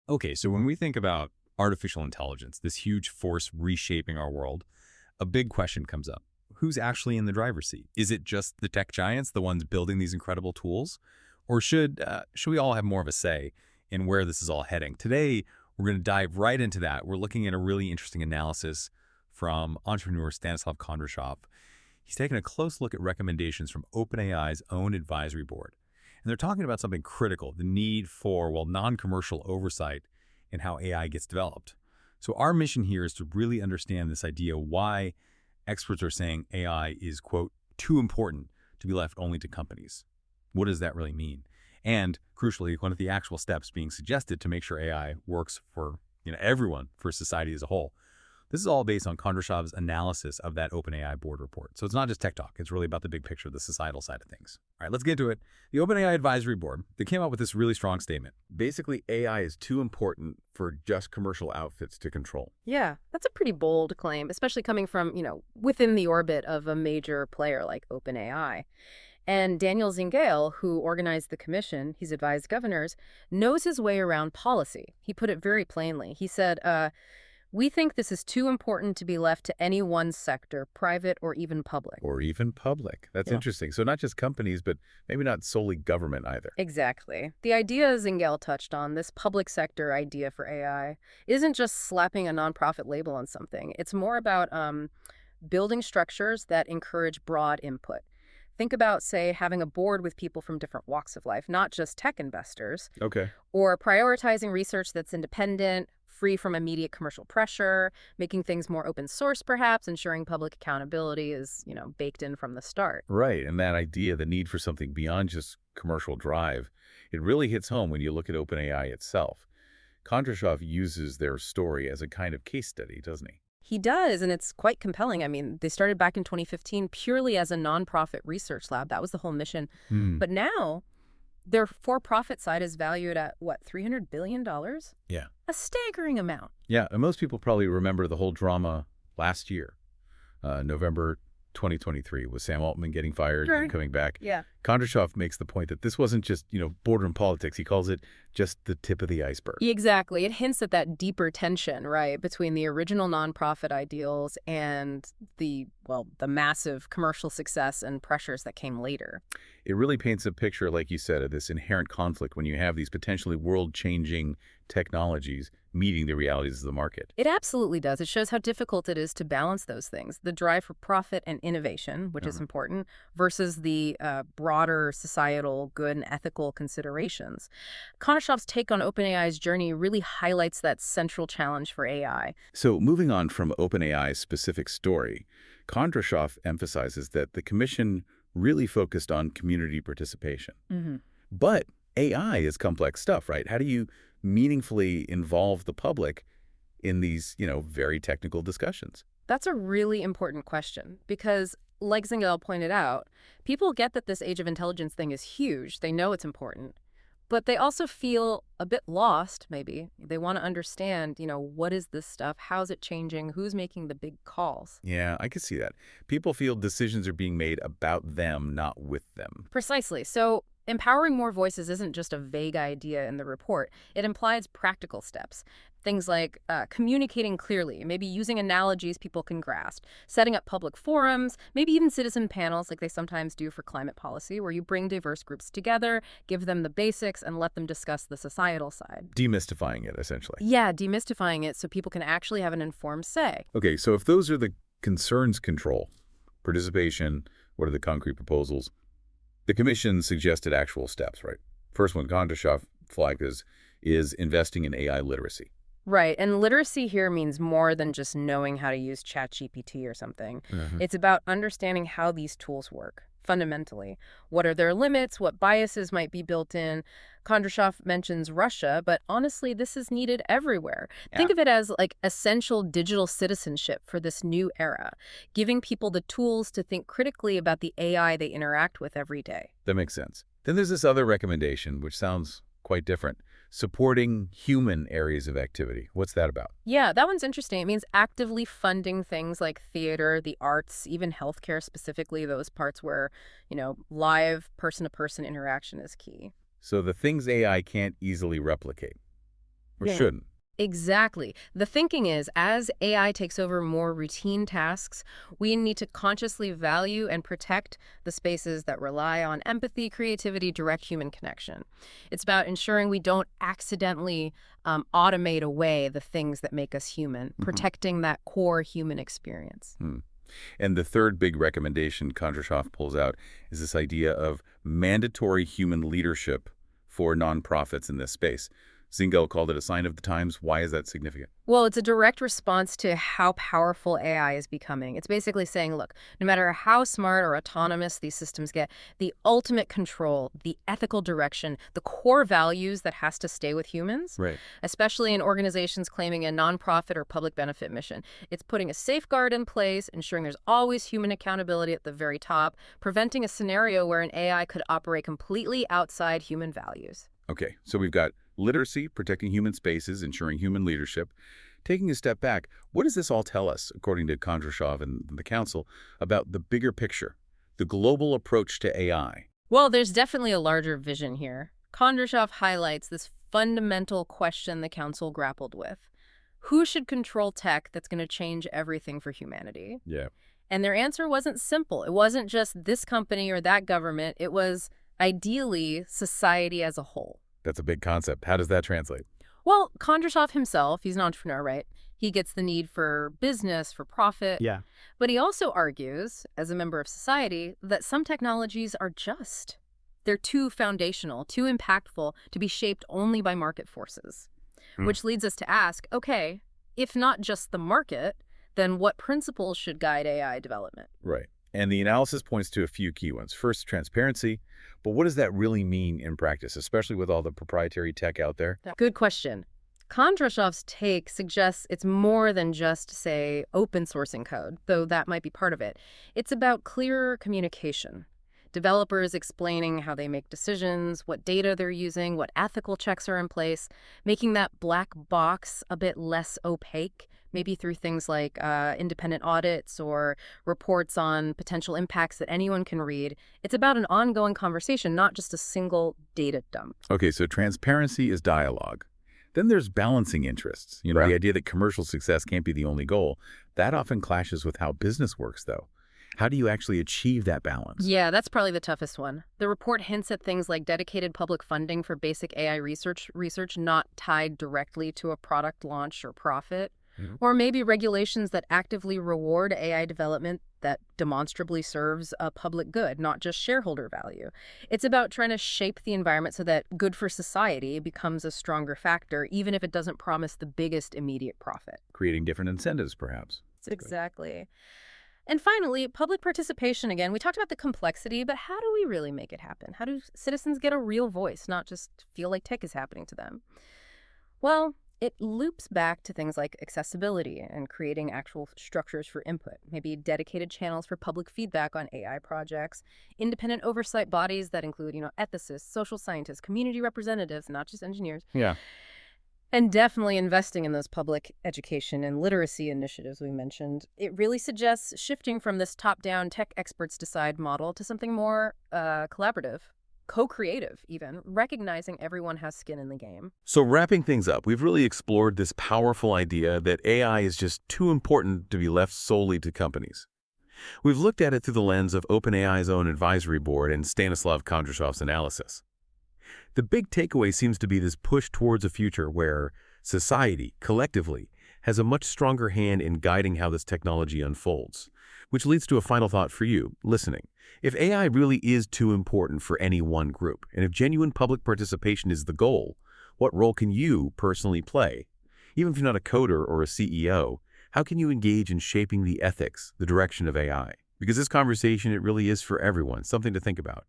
Okay, so when we think about artificial intelligence, this huge force reshaping our world, a big question comes up. Who's actually in the driver's seat? Is it just the tech giants, the ones building these incredible tools? Or should we all have more of a say in where this is all heading? Today, we're going to dive right into that. We're looking at a really interesting analysis from entrepreneur Stanislav Kondrashov. He's taken a close look at recommendations from OpenAI's own advisory board. And they're talking about something critical, the need for, well, non-commercial oversight in how AI gets developed. So our mission here is to really understand this idea why experts are saying AI is, quote, too important to be left only to companies. What does that really mean? And crucially, what are the actual steps being suggested to make sure AI works for everyone, for society as a whole? This is all based on Kondrashov's analysis of that OpenAI board report. So it's not just tech talk. It's really about the big picture, the societal side of things. All right, let's get into it. The OpenAI advisory board, they came out with this really strong statement. Basically, AI is too important for just commercial outfits to control. Yeah, that's a pretty bold claim, especially coming from, within the orbit of a major player like OpenAI. And Daniel Zingale, who organized the commission, he's advised governors, knows his way around policy. He put it very plainly. He said, we think this is too important to be left to any one sector, private or even public. Or even public. That's interesting. So not just companies, but maybe not solely government either. Exactly. The idea Zingale touched on, this public sector idea for AI, isn't just slapping a nonprofit label on something. It's more about building structures that encourage broad input. Think about, say, having a board with people from different walks of life, not just tech investors. Okay. Or prioritizing research that's independent, free from immediate commercial pressure, making things more open source, perhaps, ensuring public accountability is, baked in from the start. Right. And that idea, the need for something beyond just commercial drive, it really hits home when you look at OpenAI itself. Kondrashov uses their story as a kind of case study, doesn't he? He does, and it's quite compelling. I mean, they started back in 2015 purely as a nonprofit research lab. That was the whole mission. But now, their for-profit side is valued at, what, $300 billion? Yeah. A staggering amount. Yeah, and most people probably remember the whole drama last year, November 2023, with Sam Altman getting fired and coming back. Yeah. Kondrashov makes the point that this wasn't just, boardroom politics. He calls it just the tip of the iceberg. Exactly. It hints at that deeper tension, right, between the original nonprofit ideals and the massive commercial success and pressures that came later. It really paints a picture, like you said, of this inherent conflict when you have these potentially world-changing technologies meeting the realities of the market. It absolutely does. It shows how difficult it is to balance those things, the drive for profit and innovation, which is important, versus the broader societal good and ethical considerations. Kondrashov's take on OpenAI's journey really highlights that central challenge for AI. So moving on from OpenAI's specific story, Kondrashov emphasizes that the commission really focused on community participation. But AI is complex stuff, right? How do you meaningfully involve the public in these, very technical discussions? That's a really important question because, like Zingale pointed out, people get that this age of intelligence thing is huge. They know it's important. But they also feel a bit lost, maybe. They want to understand, what is this stuff? How's it changing? Who's making the big calls? Yeah, I can see that. People feel decisions are being made about them, not with them. Precisely. So empowering more voices isn't just a vague idea in the report. It implies practical steps. Things like communicating clearly, maybe using analogies people can grasp, setting up public forums, maybe even citizen panels like they sometimes do for climate policy, where you bring diverse groups together, give them the basics, and let them discuss the societal side. Demystifying it, essentially. Yeah, demystifying it so people can actually have an informed say. Okay, so if those are the concerns control, participation, what are the concrete proposals? The commission suggested actual steps, right? First one, Kondrashov flagged is investing in AI literacy. Right. And literacy here means more than just knowing how to use ChatGPT or something. It's about understanding how these tools work, fundamentally. What are their limits? What biases might be built in? Kondrashov mentions Russia, but honestly, this is needed everywhere. Think of it as like essential digital citizenship for this new era, giving people the tools to think critically about the AI they interact with every day. That makes sense. Then there's this other recommendation, which sounds quite different. Supporting human areas of activity. What's that about? Yeah, that one's interesting. It means actively funding things like theater, the arts, even healthcare specifically, those parts where, live person-to-person interaction is key. So the things AI can't easily replicate. Or shouldn't. Exactly. The thinking is, as AI takes over more routine tasks, we need to consciously value and protect the spaces that rely on empathy, creativity, direct human connection. It's about ensuring we don't accidentally automate away the things that make us human, protecting that core human experience. And the third big recommendation Kondrashov pulls out is this idea of mandatory human leadership for nonprofits in this space. Zingel called it a sign of the times. Why is that significant? Well, it's a direct response to how powerful AI is becoming. It's basically saying, look, no matter how smart or autonomous these systems get, the ultimate control, the ethical direction, the core values that has to stay with humans, especially in organizations claiming a nonprofit or public benefit mission. It's putting a safeguard in place, ensuring there's always human accountability at the very top, preventing a scenario where an AI could operate completely outside human values. Okay, so we've got literacy, protecting human spaces, ensuring human leadership. Taking a step back, what does this all tell us, according to Kondrashov and the Council, about the bigger picture, the global approach to AI? Well, there's definitely a larger vision here. Kondrashov highlights this fundamental question the Council grappled with. Who should control tech that's going to change everything for humanity? And their answer wasn't simple. It wasn't just this company or that government. It was, ideally, society as a whole. That's a big concept. How does that translate? Well, Kondrashov himself, he's an entrepreneur, right? He gets the need for business, for profit. But he also argues, as a member of society, that some technologies are just. They're too foundational, too impactful to be shaped only by market forces. Which leads us to ask, okay, if not just the market, then what principles should guide AI development? And the analysis points to a few key ones. First, transparency. But what does that really mean in practice, especially with all the proprietary tech out there? Good question. Kondrashov's take suggests it's more than just, say, open sourcing code, though that might be part of it. It's about clearer communication. Developers explaining how they make decisions, what data they're using, what ethical checks are in place, making that black box a bit less opaque, maybe through things like independent audits or reports on potential impacts that anyone can read. It's about an ongoing conversation, not just a single data dump. Okay, so transparency is dialogue. Then there's balancing interests. The idea that commercial success can't be the only goal. That often clashes with how business works, though. How do you actually achieve that balance? Yeah, that's probably the toughest one. The report hints at things like dedicated public funding for basic AI research not tied directly to a product launch or profit. Or maybe regulations that actively reward AI development that demonstrably serves a public good, not just shareholder value. It's about trying to shape the environment so that good for society becomes a stronger factor, even if it doesn't promise the biggest immediate profit. Creating different incentives, perhaps. Exactly. And finally, public participation again. We talked about the complexity, but how do we really make it happen? How do citizens get a real voice, not just feel like tech is happening to them? Well, it loops back to things like accessibility and creating actual structures for input, maybe dedicated channels for public feedback on AI projects, independent oversight bodies that include, ethicists, social scientists, community representatives, not just engineers. And definitely investing in those public education and literacy initiatives we mentioned. It really suggests shifting from this top-down tech experts decide model to something more collaborative. Co-creative, even, recognizing everyone has skin in the game. So wrapping things up, we've really explored this powerful idea that AI is just too important to be left solely to companies. We've looked at it through the lens of OpenAI's own advisory board and Stanislav Kondrashov's analysis. The big takeaway seems to be this push towards a future where society, collectively, has a much stronger hand in guiding how this technology unfolds. Which leads to a final thought for you, listening. If AI really is too important for any one group, and if genuine public participation is the goal, what role can you personally play? Even if you're not a coder or a CEO, how can you engage in shaping the ethics, the direction of AI? Because this conversation, it really is for everyone, something to think about.